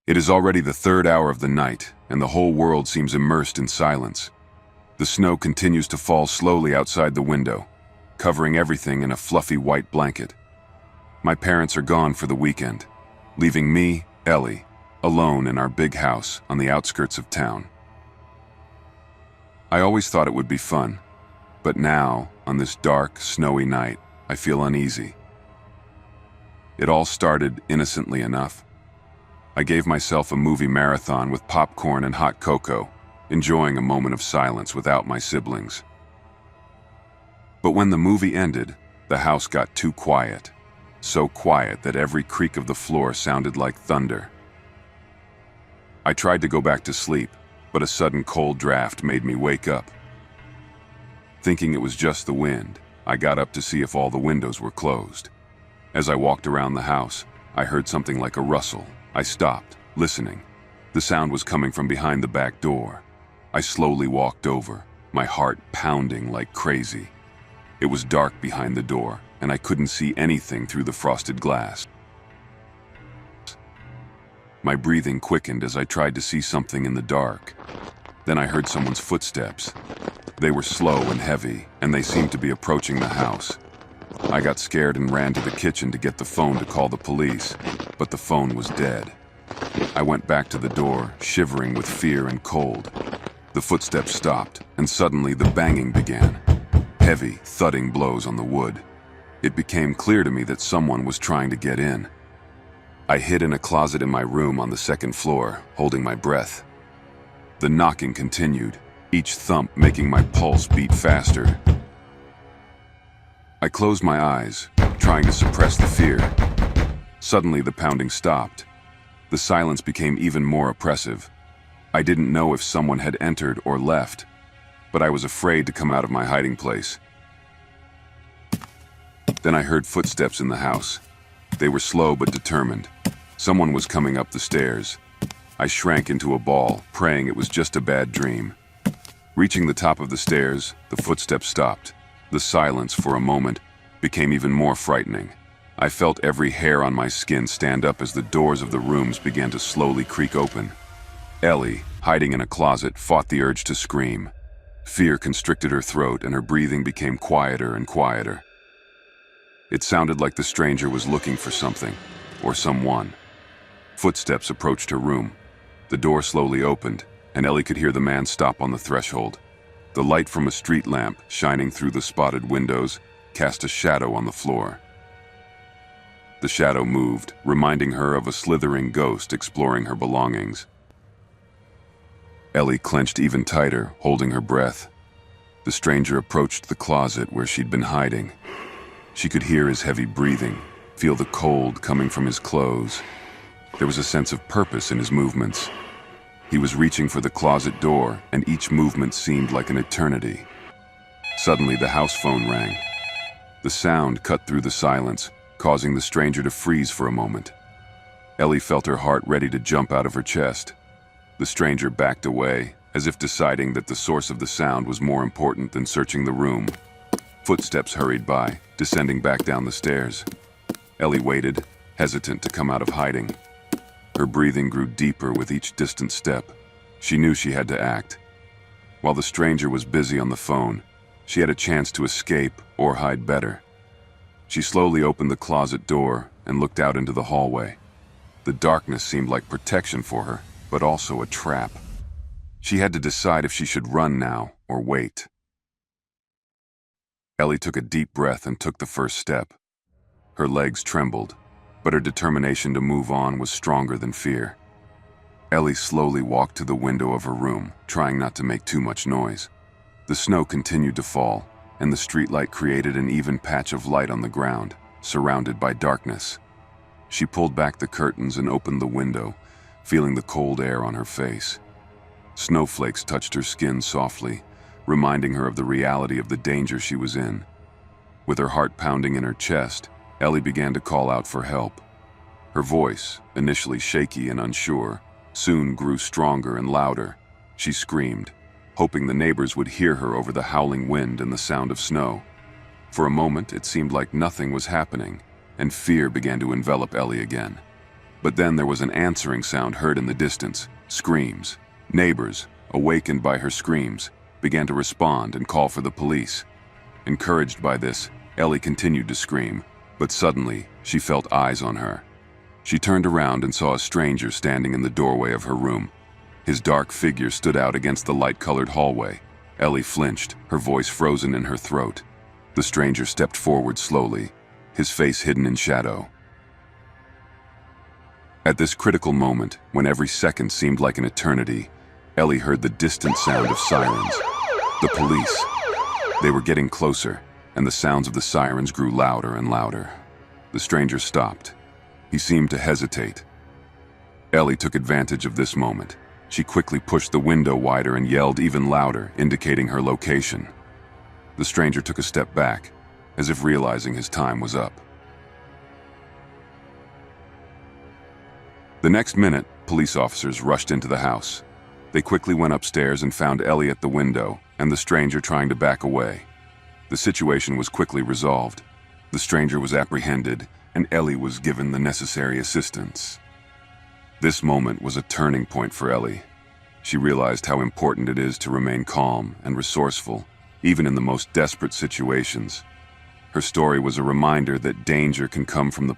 It is already the third hour of the night, and the whole world seems immersed in silence. The snow continues to fall slowly outside the window, covering everything in a fluffy white blanket. My parents are gone for the weekend, leaving me, Ellie, alone in our big house on the outskirts of town. I always thought it would be fun, but now, on this dark, snowy night, I feel uneasy. It all started innocently enough. I gave myself a movie marathon with popcorn and hot cocoa, enjoying a moment of silence without my siblings. But when the movie ended, the house got too quiet. So quiet that every creak of the floor sounded like thunder. I tried to go back to sleep, but a sudden cold draft made me wake up. Thinking it was just the wind, I got up to see if all the windows were closed. As I walked around the house, I heard something like a rustle. I stopped, listening. The sound was coming from behind the back door. I slowly walked over, my heart pounding like crazy. It was dark behind the door, and I couldn't see anything through the frosted glass. My breathing quickened as I tried to see something in the dark. Then I heard someone's footsteps. They were slow and heavy, and they seemed to be approaching the house. I got scared and ran to the kitchen to get the phone to call the police, but the phone was dead. I went back to the door, shivering with fear and cold. The footsteps stopped, and suddenly the banging began. Heavy, thudding blows on the wood. It became clear to me that someone was trying to get in. I hid in a closet in my room on the second floor, holding my breath. The knocking continued, each thump making my pulse beat faster. I closed my eyes, trying to suppress the fear. Suddenly, the pounding stopped. The silence became even more oppressive. I didn't know if someone had entered or left, but I was afraid to come out of my hiding place. Then I heard footsteps in the house. They were slow but determined. Someone was coming up the stairs. I shrank into a ball, praying it was just a bad dream. Reaching the top of the stairs, the footsteps stopped. The silence, for a moment, became even more frightening. I felt every hair on my skin stand up as the doors of the rooms began to slowly creak open. Ellie, hiding in a closet, fought the urge to scream. Fear constricted her throat, and her breathing became quieter and quieter. It sounded like the stranger was looking for something, or someone. Footsteps approached her room. The door slowly opened, and Ellie could hear the man stop on the threshold. The light from a street lamp, shining through the spotted windows, cast a shadow on the floor. The shadow moved, reminding her of a slithering ghost exploring her belongings. Ellie clenched even tighter, holding her breath. The stranger approached the closet where she'd been hiding. She could hear his heavy breathing, feel the cold coming from his clothes. There was a sense of purpose in his movements. He was reaching for the closet door, and each movement seemed like an eternity. Suddenly, the house phone rang. The sound cut through the silence, causing the stranger to freeze for a moment. Ellie felt her heart ready to jump out of her chest. The stranger backed away, as if deciding that the source of the sound was more important than searching the room. Footsteps hurried by, descending back down the stairs. Ellie waited, hesitant to come out of hiding. Her breathing grew deeper with each distant step. She knew she had to act. While the stranger was busy on the phone, she had a chance to escape or hide better. She slowly opened the closet door and looked out into the hallway. The darkness seemed like protection for her, but also a trap. She had to decide if she should run now or wait. Ellie took a deep breath and took the first step. Her legs trembled, but her determination to move on was stronger than fear. Ellie slowly walked to the window of her room, trying not to make too much noise. The snow continued to fall, and the streetlight created an even patch of light on the ground, surrounded by darkness. She pulled back the curtains and opened the window, feeling the cold air on her face. Snowflakes touched her skin softly, reminding her of the reality of the danger she was in. With her heart pounding in her chest, Ellie began to call out for help. Her voice, initially shaky and unsure, soon grew stronger and louder. She screamed, hoping the neighbors would hear her over the howling wind and the sound of snow. For a moment, it seemed like nothing was happening, and fear began to envelop Ellie again. But then there was an answering sound heard in the distance. Screams. Neighbors, awakened by her screams, began to respond and call for the police. Encouraged by this, Ellie continued to scream, but suddenly she felt eyes on her. She turned around and saw a stranger standing in the doorway of her room. His dark figure stood out against the light-colored hallway. Ellie flinched, her voice frozen in her throat. The stranger stepped forward slowly, his face hidden in shadow. At this critical moment, when every second seemed like an eternity, Ellie heard the distant sound of sirens. The police. They were getting closer, and the sounds of the sirens grew louder and louder. The stranger stopped. He seemed to hesitate. Ellie took advantage of this moment. She quickly pushed the window wider and yelled even louder, indicating her location. The stranger took a step back, as if realizing his time was up. The next minute, police officers rushed into the house. They quickly went upstairs and found Ellie at the window and the stranger trying to back away. The situation was quickly resolved. The stranger was apprehended, and Ellie was given the necessary assistance. This moment was a turning point for Ellie. She realized how important it is to remain calm and resourceful, even in the most desperate situations. Her story was a reminder that danger can come from the